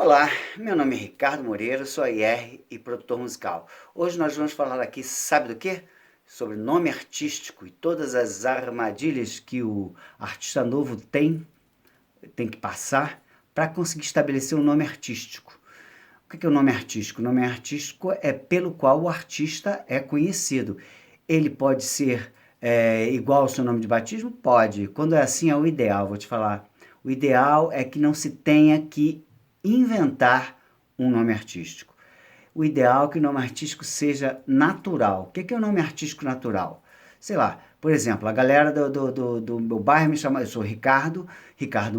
Olá, meu nome é Ricardo Moreira, sou IR e produtor musical. Hoje nós vamos falar aqui, sabe do quê? Sobre nome artístico e todas as armadilhas que o artista novo tem que passar para conseguir estabelecer um nome artístico. O que é o nome artístico? O nome artístico é pelo qual o artista é conhecido. Ele pode ser igual ao seu nome de batismo? Pode. Quando é assim, é o ideal, vou te falar. O ideal é que não se tenha que inventar um nome artístico. O ideal é que o nome artístico seja natural. O que é o nome artístico natural? Sei lá, por exemplo, a galera do meu bairro me chama, eu sou Ricardo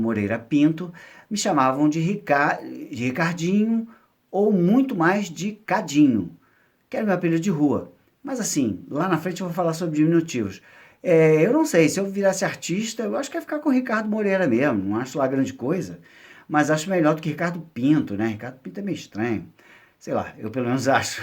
Moreira Pinto, me chamavam de Ricardinho ou muito mais de Cadinho, que era meu apelido de rua. Mas assim, lá na frente eu vou falar sobre diminutivos. Eu não sei, se eu virasse artista, eu acho que ia ficar com o Ricardo Moreira mesmo, não acho lá grande coisa, mas acho melhor do que Ricardo Pinto, né? Ricardo Pinto é meio estranho. Sei lá, eu pelo menos acho.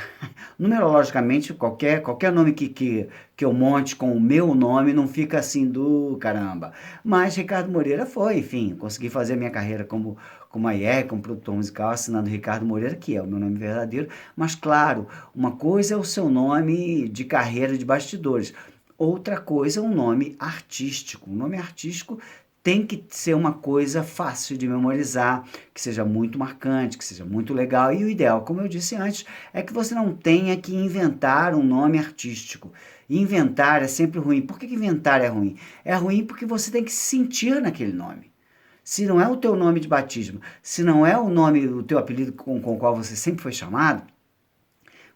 Numerologicamente, qualquer nome que eu monte com o meu nome não fica assim do caramba. Mas Ricardo Moreira foi, enfim, consegui fazer a minha carreira como AIE, como produtor musical, assinando Ricardo Moreira, que é o meu nome verdadeiro. Mas claro, uma coisa é o seu nome de carreira de bastidores. Outra coisa é um nome artístico. Um nome artístico tem que ser uma coisa fácil de memorizar, que seja muito marcante, que seja muito legal. E o ideal, como eu disse antes, é que você não tenha que inventar um nome artístico. Inventar é sempre ruim. Por que inventar é ruim? É ruim porque você tem que se sentir naquele nome. Se não é o teu nome de batismo, se não é o nome, o teu apelido com o qual você sempre foi chamado,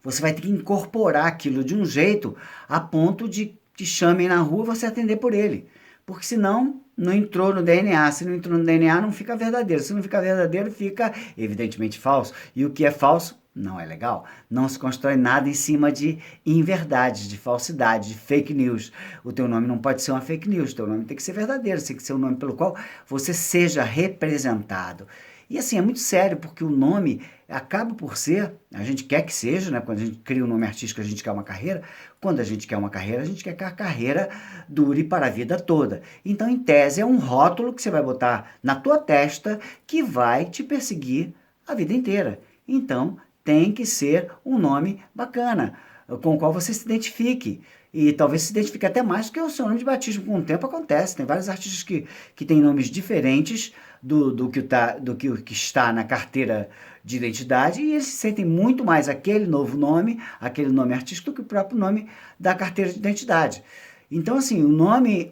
você vai ter que incorporar aquilo de um jeito a ponto de te chamem na rua e você atender por ele. Porque senão não entrou no DNA. Se não entrou no DNA, não fica verdadeiro. Se não fica verdadeiro, fica evidentemente falso. E o que é falso não é legal. Não se constrói nada em cima de inverdades, de falsidade, de fake news. O teu nome não pode ser uma fake news. O teu nome tem que ser verdadeiro. Tem que ser um nome pelo qual você seja representado. E assim, é muito sério, porque o nome acaba por ser, a gente quer que seja, né? Quando a gente cria um nome artístico, a gente quer uma carreira. Quando a gente quer uma carreira, a gente quer que a carreira dure para a vida toda. Então, em tese, é um rótulo que você vai botar na tua testa que vai te perseguir a vida inteira. Então, tem que ser um nome bacana, com o qual você se identifique. E talvez se identifique até mais do que o seu nome de batismo. Com o tempo acontece. Tem vários artistas que têm nomes diferentes do que está na carteira de identidade e eles sentem muito mais aquele novo nome, aquele nome artístico, do que o próprio nome da carteira de identidade. Então, assim, o nome.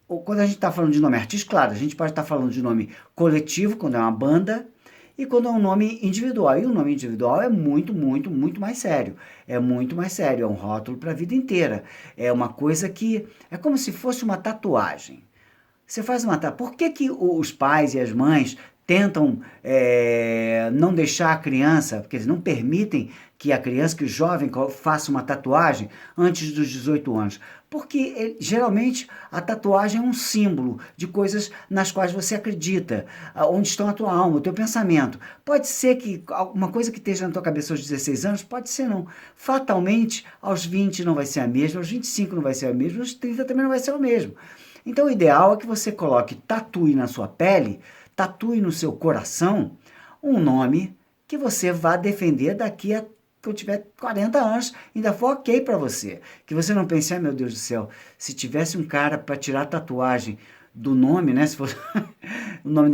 Quando a gente está falando de nome artístico, claro, a gente pode estar falando de nome coletivo, quando é uma banda, e quando é um nome individual. E o nome individual é muito, muito, muito mais sério. É muito mais sério, é um rótulo para a vida inteira. É uma coisa que é como se fosse uma tatuagem. Você faz uma tatuagem. Por que, que os pais e as mães tentam não deixar a criança, porque eles não permitem que a criança, que o jovem faça uma tatuagem antes dos 18 anos? Porque geralmente a tatuagem é um símbolo de coisas nas quais você acredita, onde estão a tua alma, o teu pensamento. Pode ser que uma coisa que esteja na tua cabeça aos 16 anos, pode ser não. Fatalmente, aos 20 não vai ser a mesma, aos 25 não vai ser a mesma, aos 30 também não vai ser o mesmo. Então o ideal é que você coloque, tatue na sua pele, tatue no seu coração, um nome que você vá defender daqui a que eu tiver 40 anos, ainda for ok para você. Que você não pense, ai meu Deus do céu, se tivesse um cara para tirar a tatuagem do nome, né? Se fosse o nome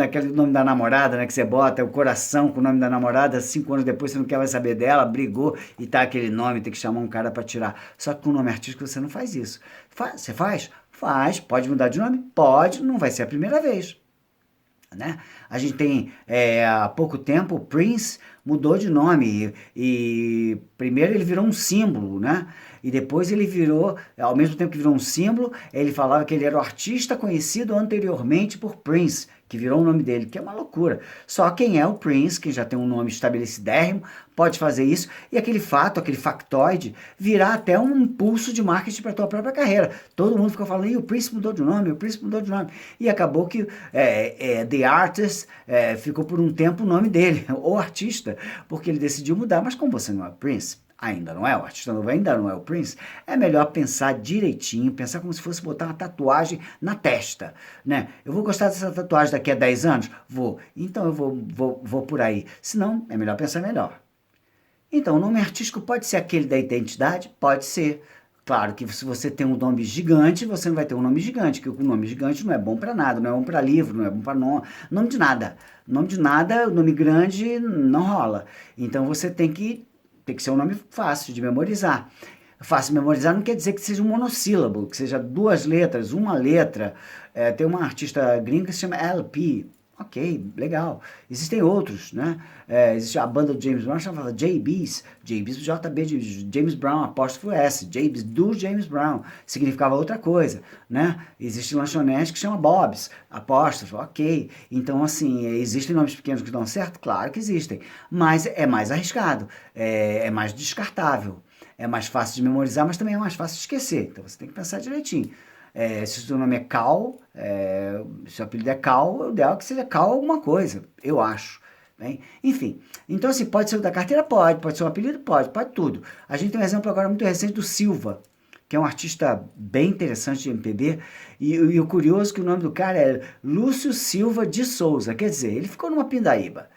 da namorada, né? Que você bota, é o coração com o nome da namorada, 5 anos depois você não quer mais saber dela, brigou e tá aquele nome, tem que chamar um cara para tirar. Só que com o nome artístico você não faz isso. Você faz? Faz. Pode mudar de nome? Pode, não vai ser a primeira vez. Né? A gente tem há pouco tempo o Prince mudou de nome e primeiro ele virou um símbolo, né? E depois ele virou, ao mesmo tempo que virou um símbolo, ele falava que ele era o artista conhecido anteriormente por Prince, que virou o nome dele, que é uma loucura. Só quem é o Prince, que já tem um nome estabelecidérrimo, pode fazer isso, e aquele fato, aquele factoide, virá até um impulso de marketing para a tua própria carreira. Todo mundo ficou falando, e o Prince mudou de nome, o Prince mudou de nome. E acabou que The Artist ficou por um tempo o nome dele, o artista, porque ele decidiu mudar, mas como você não é Prince, ainda não é, o artista novo ainda não é o Prince, é melhor pensar direitinho, pensar como se fosse botar uma tatuagem na testa, né? Eu vou gostar dessa tatuagem daqui a 10 anos? Vou. Então eu vou por aí. Se não, é melhor pensar melhor. Então, o nome artístico pode ser aquele da identidade? Pode ser. Claro que se você tem um nome gigante, você não vai ter um nome gigante, porque o nome gigante não é bom para nada, não é bom para livro, não é bom para nome, nome de nada. Nome de nada, nome grande não rola. Então você tem que ser um nome fácil de memorizar. Fácil de memorizar não quer dizer que seja um monossílabo, que seja duas letras, uma letra. Tem uma artista gringa que se chama LP. Ok, legal. Existem outros, né? Existe a banda do James Brown, chamava JBs, JBs, JB de James Brown, apóstrofo S, JBs do James Brown, significava outra coisa, né? Existe lanchonete que chama Bob's, apóstrofo, ok. Então, assim, existem nomes pequenos que dão certo? Claro que existem, mas é mais arriscado, é mais descartável, é mais fácil de memorizar, mas também é mais fácil de esquecer, então você tem que pensar direitinho. Se o seu nome é Cal, se o seu apelido é Cal, o ideal é que seja Cal alguma coisa, eu acho. Bem, enfim, então assim, pode ser o da carteira? Pode ser um apelido? Pode tudo. A gente tem um exemplo agora muito recente do Silva, que é um artista bem interessante de MPB, e o curioso é que o nome do cara é Lúcio Silva de Souza, quer dizer, ele ficou numa pindaíba.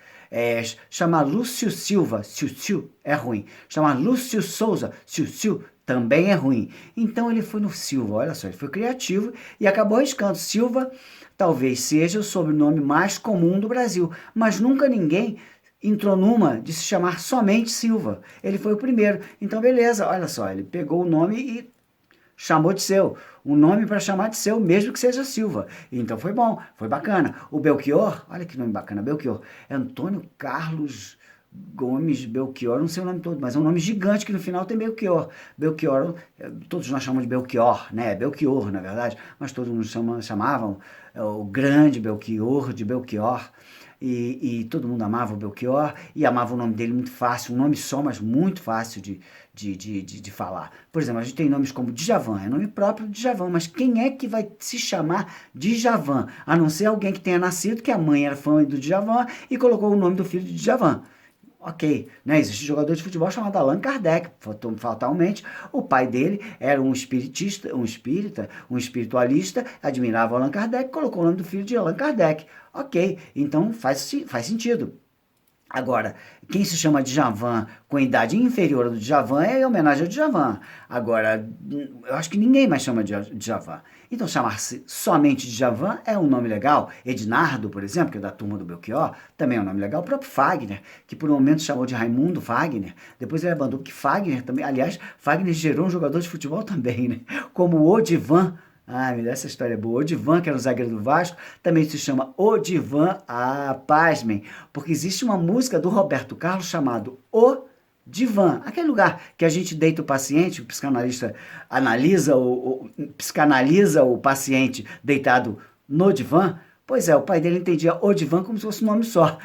Chamar Lúcio Silva, Siu, é ruim. Chamar Lúcio Souza, Siu, também é ruim. Então ele foi no Silva, olha só, ele foi criativo e acabou arriscando. Silva talvez seja o sobrenome mais comum do Brasil, mas nunca ninguém entrou numa de se chamar somente Silva. Ele foi o primeiro. Então, beleza, olha só, ele pegou o nome e chamou de seu. Um nome para chamar de seu, mesmo que seja Silva. Então foi bom, foi bacana. O Belchior, olha que nome bacana, Belchior. É Antônio Carlos Gomes Belchior, não sei o nome todo, mas é um nome gigante que no final tem Belchior. Belchior, todos nós chamamos de Belchior, né? Belchior, na verdade, mas todos nos chamavam o grande Belchior de Belchior. E todo mundo amava o Belchior e amava o nome dele muito fácil, um nome só, mas muito fácil de falar. Por exemplo, a gente tem nomes como Djavan, é nome próprio de Djavan, mas quem é que vai se chamar Djavan? A não ser alguém que tenha nascido, que a mãe era fã do Djavan e colocou o nome do filho de Djavan. Ok, né? Existe um jogador de futebol chamado Allan Kardec, fatalmente. O pai dele era um espiritista, um espírita, um espiritualista, admirava Allan Kardec, colocou o nome do filho de Allan Kardec. Ok, então faz sentido. Agora, quem se chama Djavan com idade inferior ao do Djavan é em homenagem ao Djavan. Agora, eu acho que ninguém mais chama de Djavan. Então, chamar-se somente Djavan é um nome legal. Ednardo, por exemplo, que é da turma do Belchior, também é um nome legal. O próprio Fagner, que por um momento chamou de Raimundo Fagner. Depois ele abandonou que Fagner também. Aliás, Fagner gerou um jogador de futebol também, né? Como o Odivan. Ah, me dá essa história boa. O Odivan, que era o zagueiro do Vasco, também se chama Odivan. Ah, pasmem, porque existe uma música do Roberto Carlos chamado O Divã, aquele lugar que a gente deita o paciente, o psicanalista psicanaliza o paciente deitado no divã. Pois é, o pai dele entendia o divã como se fosse um nome só.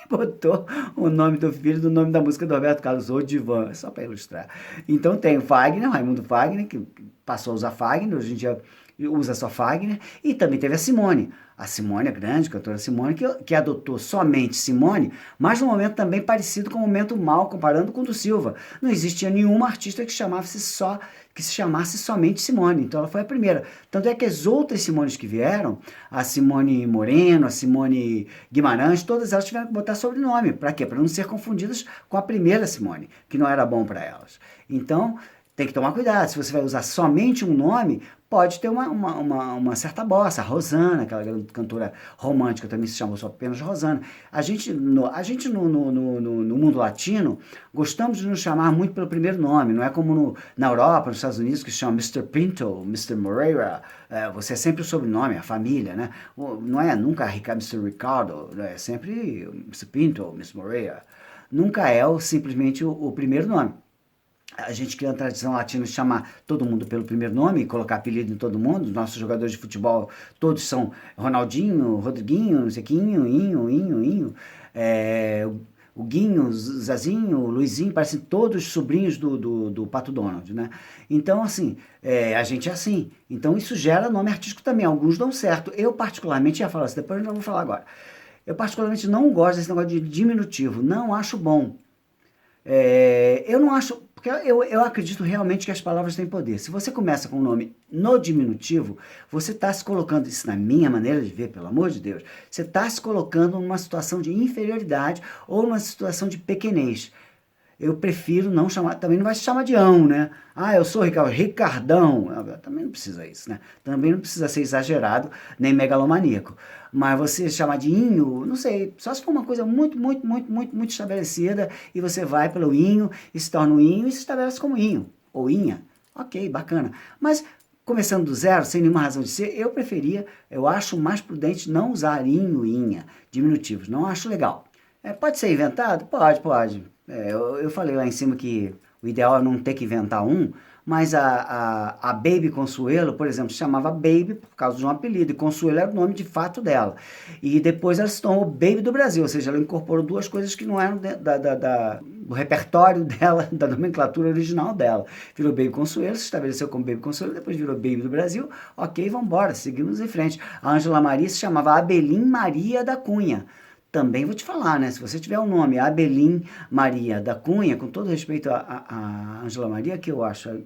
Botou o nome do filho do nome da música do Roberto Carlos, O Divã, só para ilustrar. Então tem o Fagner, Raimundo Fagner, que passou a usar Fagner, hoje em dia usa só Fagner, e também teve a Simone. A Simone, a grande cantora Simone, que adotou somente Simone, mas num momento também parecido com o momento mal, comparando com o do Silva. Não existia nenhuma artista que se chamasse somente Simone, então ela foi a primeira. Tanto é que as outras Simones que vieram, a Simone Moreno, a Simone Guimarães, todas elas tiveram que botar sobrenome. Para quê? Para não ser confundidas com a primeira Simone, que não era bom para elas. Então, tem que tomar cuidado. Se você vai usar somente um nome, pode ter uma certa bossa. A Rosana, aquela cantora romântica, também se chamou só apenas Rosana. A gente no mundo latino, gostamos de nos chamar muito pelo primeiro nome. Não é como na Europa, nos Estados Unidos, que se chama Mr. Pinto, Mr. Moreira. Você é sempre o sobrenome, a família, né? Não é nunca Mr. Ricardo, é sempre Mr. Pinto, Mr. Moreira. Nunca é simplesmente o primeiro nome. A gente cria uma tradição latina de chamar todo mundo pelo primeiro nome e colocar apelido em todo mundo. Os nossos jogadores de futebol, todos são Ronaldinho, Rodriguinho, Zequinho, Inho. O Guinho, o Zazinho, o Luizinho, parecem todos sobrinhos do Pato Donald, né? Então, assim, a gente é assim. Então, isso gera nome artístico também. Alguns dão certo. Eu, particularmente, ia falar isso, depois eu não vou falar agora. Eu, particularmente, não gosto desse negócio de diminutivo. Não acho bom. Eu não acho, Porque eu acredito realmente que as palavras têm poder. Se você começa com um nome no diminutivo, você está se colocando, isso na minha maneira de ver, pelo amor de Deus, você está se colocando numa situação de inferioridade ou numa situação de pequenez. Eu prefiro não chamar, também não vai se chamar de ão, né? Ah, eu sou Ricardão. Também não precisa isso, né? Também não precisa ser exagerado, nem megalomaníaco. Mas você chamar de inho, não sei, só se for uma coisa muito, muito, muito, muito, muito estabelecida e você vai pelo inho e se torna um inho e se estabelece como inho, ou inha. Ok, bacana. Mas começando do zero, sem nenhuma razão de ser, eu acho mais prudente não usar inho e inha, diminutivos. Não acho legal. Pode ser inventado? Pode, pode. Eu falei lá em cima que o ideal é não ter que inventar um, mas a Baby Consuelo, por exemplo, se chamava Baby por causa de um apelido, e Consuelo era o nome de fato dela. E depois ela se tornou Baby do Brasil, ou seja, ela incorporou duas coisas que não eram do repertório dela, da nomenclatura original dela. Virou Baby Consuelo, se estabeleceu como Baby Consuelo, depois virou Baby do Brasil. Ok, vamos embora, seguimos em frente. A Ângela Maria se chamava Abelim Maria da Cunha. Também vou te falar, né? Se você tiver o nome Abelim Maria da Cunha, com todo respeito a Ângela Maria, que eu acho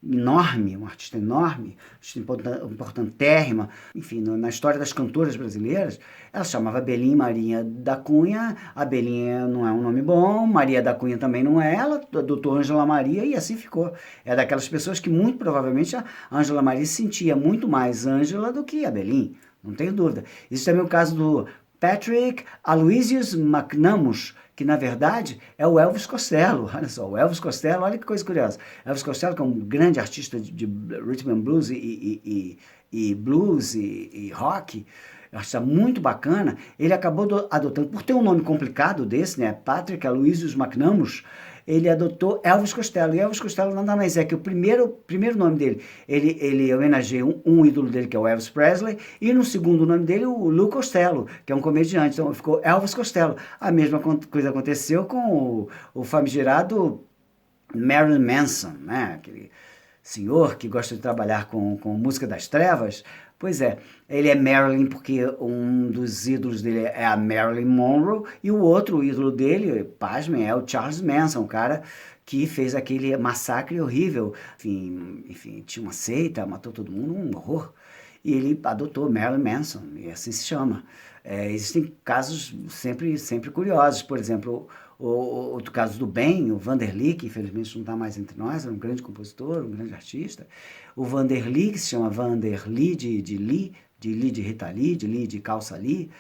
enorme, uma artista enorme, artista importantérrima, enfim, na história das cantoras brasileiras, ela se chamava Abelim Maria da Cunha, Abelim não é um nome bom, Maria da Cunha também não é, ela adotou Ângela Maria e assim ficou. É daquelas pessoas que muito provavelmente a Ângela Maria se sentia muito mais Ângela do que Abelim, não tenho dúvida. Isso também é o caso do Patrick Aloysius McNamara, que na verdade é o Elvis Costello. Olha só, o Elvis Costello, olha que coisa curiosa. Elvis Costello, que é um grande artista de rhythm and blues e blues e rock, artista muito bacana, ele acabou adotando, por ter um nome complicado desse, né, Patrick Aloysius McNamara, ele adotou Elvis Costello. E Elvis Costello nada mais é que o primeiro nome dele, ele homenageia um ídolo dele, que é o Elvis Presley, e no segundo nome dele, o Lou Costello, que é um comediante. Então ficou Elvis Costello. A mesma coisa aconteceu com o famigerado Marilyn Manson, né? Aquele senhor que gosta de trabalhar com música das trevas. Pois é, ele é Marilyn porque um dos ídolos dele é a Marilyn Monroe e o outro ídolo dele, pasmem, é o Charles Manson, o cara que fez aquele massacre horrível. Enfim, tinha uma seita, matou todo mundo, um horror. E ele adotou Marilyn Manson, e assim se chama. Existem casos sempre curiosos, por exemplo, outro caso do Ben, o Vanderly, que infelizmente não está mais entre nós, é um grande compositor, um grande artista. O Vanderly, que se chama Vanderly de Lee, de Lee de Rita Lee, de Lee de calça Lee.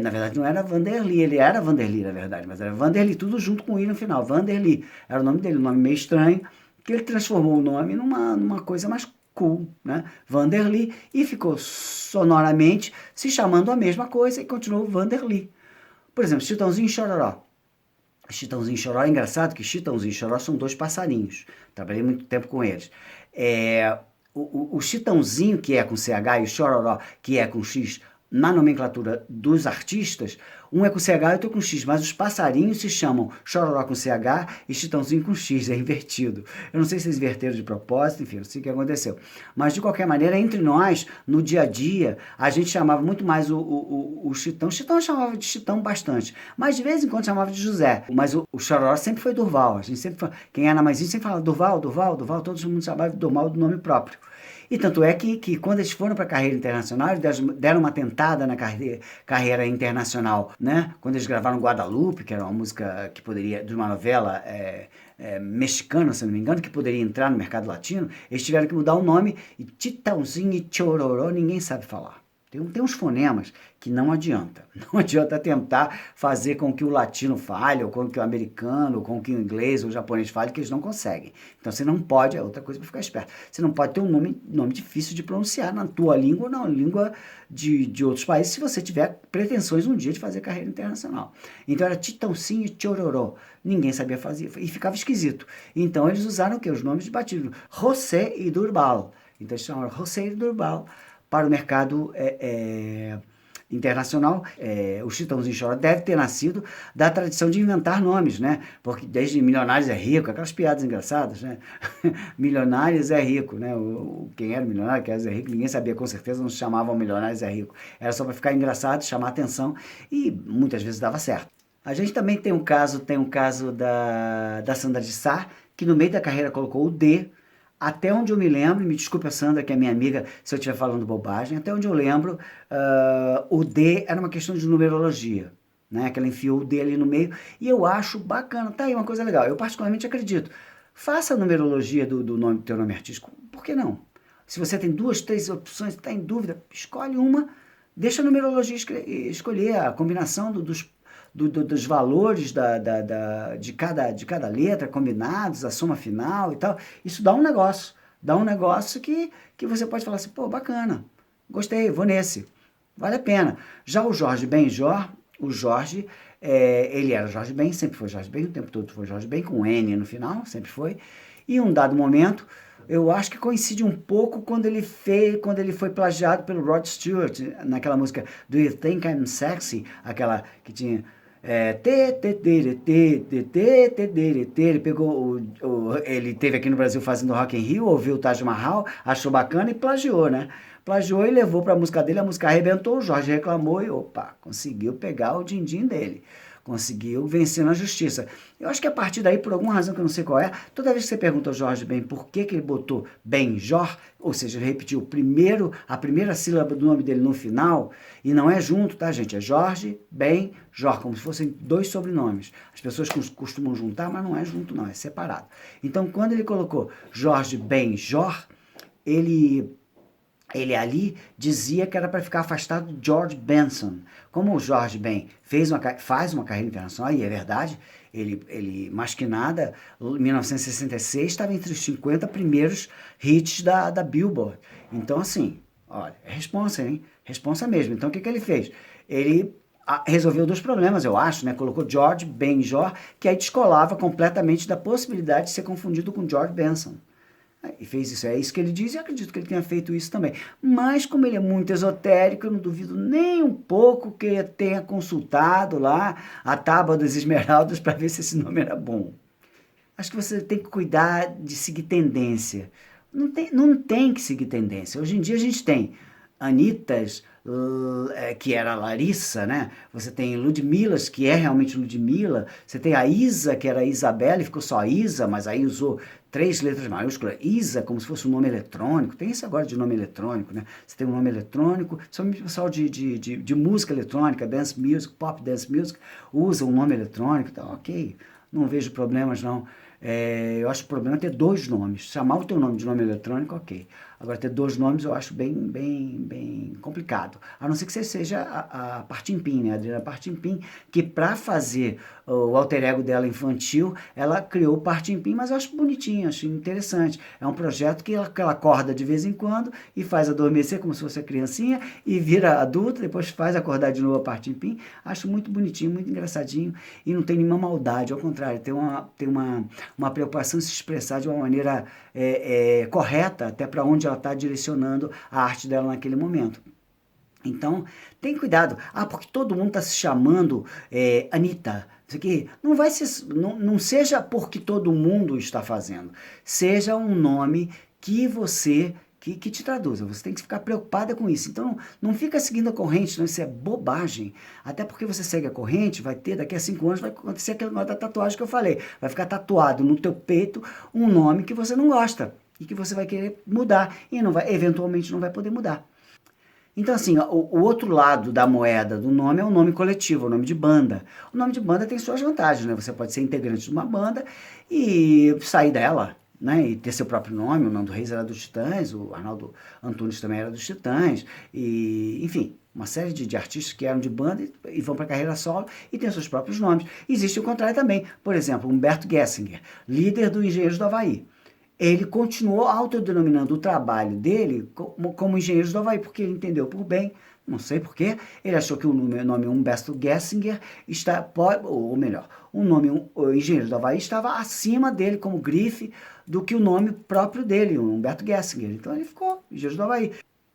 Na verdade não era Vanderly, ele era Vanderly na verdade, mas era Vanderly, tudo junto com o I no final. Vanderly era o nome dele, um nome meio estranho, que ele transformou o nome numa coisa mais cool, né? Vanderly, e ficou sonoramente se chamando a mesma coisa e continuou Vanderly. Por exemplo, Chitãozinho e Chororó. Chitãozinho e Chororó é engraçado que Chitãozinho e Chororó são dois passarinhos. Trabalhei muito tempo com eles. O Chitãozinho, que é com CH, e o Chororó, que é com X, na nomenclatura dos artistas, um é com CH e outro com X, mas os passarinhos se chamam Chororó com CH e Chitãozinho com X, é invertido. Eu não sei se eles inverteram de propósito, enfim, não sei o que aconteceu. Mas, de qualquer maneira, entre nós, no dia a dia, a gente chamava muito mais o Chitão. O Chitão chamava de Chitão bastante, mas de vez em quando chamava de José. Mas o Chororó sempre foi Durval. A gente sempre fala, quem era mais sempre falava Durval, todo mundo chamava de Durval do nome próprio. E tanto é que quando eles foram para a carreira internacional, eles deram uma tentada na carreira internacional, né? Quando eles gravaram Guadalupe, que era uma música que poderia, de uma novela mexicana, se não me engano, que poderia entrar no mercado latino, eles tiveram que mudar o nome, e Chitãozinho e Chororó ninguém sabe falar. Tem uns fonemas que não adianta. Não adianta tentar fazer com que o latino fale, ou com que o americano, ou com que o inglês ou o japonês fale, que eles não conseguem. Então você não pode, é outra coisa para ficar esperto, você não pode ter um nome difícil de pronunciar na tua língua ou na língua de outros países, se você tiver pretensões um dia de fazer carreira internacional. Então era Chitãozinho e Chororó. Ninguém sabia fazer e ficava esquisito. Então eles usaram o quê? Os nomes de batismo. José e Durval. Então eles chamaram José e Durval para o mercado internacional. O Chitãozinho e Chororó deve ter nascido da tradição de inventar nomes, né? Porque desde Milionários é Rico, aquelas piadas engraçadas, né? Milionários é Rico, né? Quem era milionário, quem era rico, ninguém sabia com certeza, não se chamavam Milionários é Rico. Era só para ficar engraçado, chamar atenção e muitas vezes dava certo. A gente também tem um caso da Sandra de Sá, que no meio da carreira colocou o D, até onde eu me lembro, me desculpe a Sandra, que é minha amiga, se eu estiver falando bobagem, até onde eu lembro, o D era uma questão de numerologia, né? Que ela enfiou o D ali no meio, e eu acho bacana, tá aí uma coisa legal, eu particularmente acredito. Faça a numerologia do nome, do teu nome artístico, por que não? Se você tem duas, três opções, está em dúvida, escolhe uma, deixa a numerologia escolher a combinação dos valores de cada letra combinados, a soma final e tal. Isso dá um negócio. Dá um negócio que você pode falar assim, pô, bacana, gostei, vou nesse. Vale a pena. Já o Jorge Benjor, o Jorge, ele era Jorge Ben, sempre foi Jorge Ben, o tempo todo foi Jorge Ben, com N no final, sempre foi. E em um dado momento, eu acho que coincide um pouco quando ele foi plagiado pelo Rod Stewart, naquela música Do You Think I'm Sexy? Aquela que tinha ele pegou ele teve aqui no Brasil fazendo Rock in Rio, ouviu o Taj Mahal, achou bacana e plagiou, né? Plagiou e levou para a música dele, a música arrebentou, o Jorge reclamou e opa, conseguiu pegar o din-din dele. Conseguiu vencer na justiça. Eu acho que a partir daí, por alguma razão que eu não sei qual é, toda vez que você pergunta ao Jorge Ben por que ele botou Benjor, ou seja, ele repetiu a primeira sílaba do nome dele no final, e não é junto, tá, gente? É Jorge Benjor, como se fossem dois sobrenomes. As pessoas costumam juntar, mas não é junto, não, é separado. Então, quando ele colocou Jorge Benjor, ele ali dizia que era para ficar afastado de George Benson. Como o George Ben faz uma carreira internacional, e é verdade, mais que nada, em 1966 estava entre os 50 primeiros hits da Billboard. Então, assim, olha, é responsa, hein? Responsa mesmo. Então, o que ele fez? Ele resolveu dois problemas, eu acho, né? Colocou George Benjor, que aí descolava completamente da possibilidade de ser confundido com George Benson. E fez isso, é isso que ele diz e acredito que ele tenha feito isso também. Mas como ele é muito esotérico, eu não duvido nem um pouco que ele tenha consultado lá a Tábua das Esmeraldas para ver se esse nome era bom. Acho que você tem que cuidar de seguir tendência. Não tem que seguir tendência. Hoje em dia a gente tem Anitas, que era Larissa, né? Você tem Ludmilas, que é realmente Ludmila. Você tem a Isa, que era Isabela, e ficou só Isa, mas aí usou três letras maiúsculas. Isa, como se fosse um nome eletrônico. Tem isso agora de nome eletrônico, né? Você tem um nome eletrônico, somente o pessoal de música eletrônica, dance music, pop dance music, usa um nome eletrônico, tá ok. Não vejo problemas, não. Eu acho que o problema é ter dois nomes. Chamar o teu nome de nome eletrônico, ok. Agora, ter dois nomes eu acho bem complicado. A não ser que você seja a Partimpim, né? A Adriana Partimpim, que para fazer o alter ego dela infantil, ela criou o Partimpim, mas eu acho bonitinho, acho interessante. É um projeto que ela acorda de vez em quando e faz adormecer como se fosse a criancinha e vira adulta, depois faz acordar de novo a Partimpim. Acho muito bonitinho, muito engraçadinho e não tem nenhuma maldade, ao contrário, tem uma preocupação em se expressar de uma maneira correta, até para onde ela está direcionando a arte dela naquele momento. Então, tem cuidado. Porque todo mundo está se chamando Anitta. Isso aqui não seja porque todo mundo está fazendo. Seja um nome que você que te traduza. Você tem que ficar preocupada com isso. Então, não fica seguindo a corrente, não, isso é bobagem. Até porque você segue a corrente, vai ter, daqui a 5 anos, vai acontecer aquele negócio da tatuagem que eu falei. Vai ficar tatuado no teu peito um nome que você não gosta e que você vai querer mudar e eventualmente não vai poder mudar. Então, assim, o outro lado da moeda do nome é o nome coletivo, o nome de banda. O nome de banda tem suas vantagens, né? Você pode ser integrante de uma banda e sair dela, né? E ter seu próprio nome. O Nando Reis era dos Titãs, o Arnaldo Antunes também era dos Titãs, e, enfim, uma série de artistas que eram de banda e vão para a carreira solo e têm seus próprios nomes. Existe o contrário também. Por exemplo, Humberto Gessinger, líder do Engenheiros do Havaí. Ele continuou autodenominando o trabalho dele como Engenheiros do Havaí, porque ele entendeu por bem, não sei porquê, ele achou que o nome Humberto Gessinger ou melhor, o nome Engenheiros do Havaí estava acima dele como grife do que o nome próprio dele, o Humberto Gessinger. Então ele ficou Engenheiros do Havaí.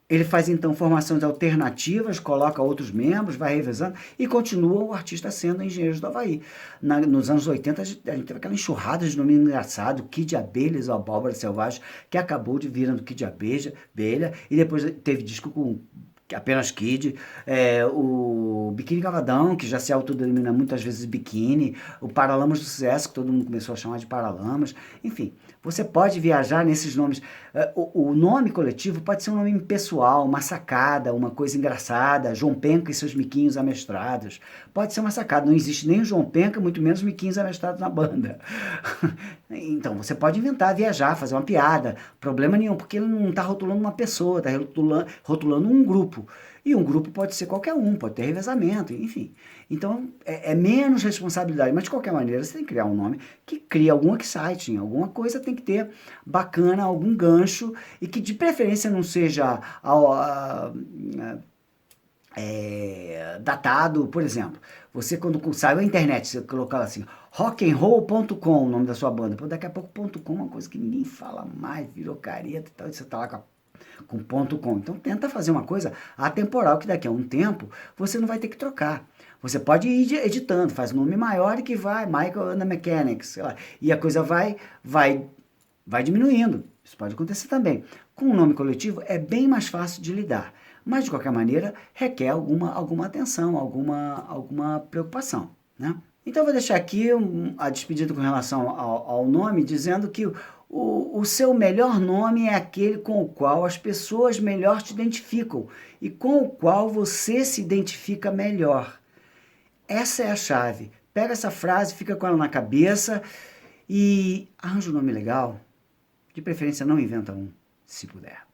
Ele faz então formações alternativas, coloca outros membros, vai revezando e continua o artista sendo Engenheiros do Havaí. Nos anos 80 a gente teve aquela enxurrada de nome engraçado, Kid Abelhas, ou Abóbora Selvagem, que acabou de virando Kid Abelha, e depois teve disco com apenas Kid, o Biquíni Cavadão, que já se autodenomina muitas vezes Biquíni, o Paralamas do Sucesso, que todo mundo começou a chamar de Paralamas, enfim, você pode viajar nesses nomes. O nome coletivo pode ser um nome pessoal, uma sacada, uma coisa engraçada, João Penca e seus miquinhos amestrados, pode ser uma sacada, não existe nem o João Penca, muito menos miquinhos amestrados na banda. Então, você pode inventar, viajar, fazer uma piada, problema nenhum, porque ele não está rotulando uma pessoa, está rotulando um grupo. E um grupo pode ser qualquer um, pode ter revezamento, enfim. Então, é menos responsabilidade, mas de qualquer maneira, você tem que criar um nome que crie algum exciting, alguma coisa tem que ter bacana, algum gancho, e que de preferência não seja datado, por exemplo, você quando saiu a internet, você colocava assim, rockandroll.com, o nome da sua banda, pô, daqui a pouco .com é uma coisa que ninguém fala mais, virou careta e tal, e você tá lá com .com, então tenta fazer uma coisa atemporal, que daqui a um tempo você não vai ter que trocar. Você pode ir editando, faz um nome maior e que vai, Michael and the Mechanics, sei lá, e a coisa vai diminuindo. Isso pode acontecer também. Com o nome coletivo é bem mais fácil de lidar, mas de qualquer maneira requer alguma atenção, alguma preocupação, né? Então eu vou deixar aqui a despedida com relação ao nome, dizendo que o seu melhor nome é aquele com o qual as pessoas melhor te identificam e com o qual você se identifica melhor. Essa é a chave. Pega essa frase, fica com ela na cabeça e arranja um nome legal. De preferência não inventa um, se puder.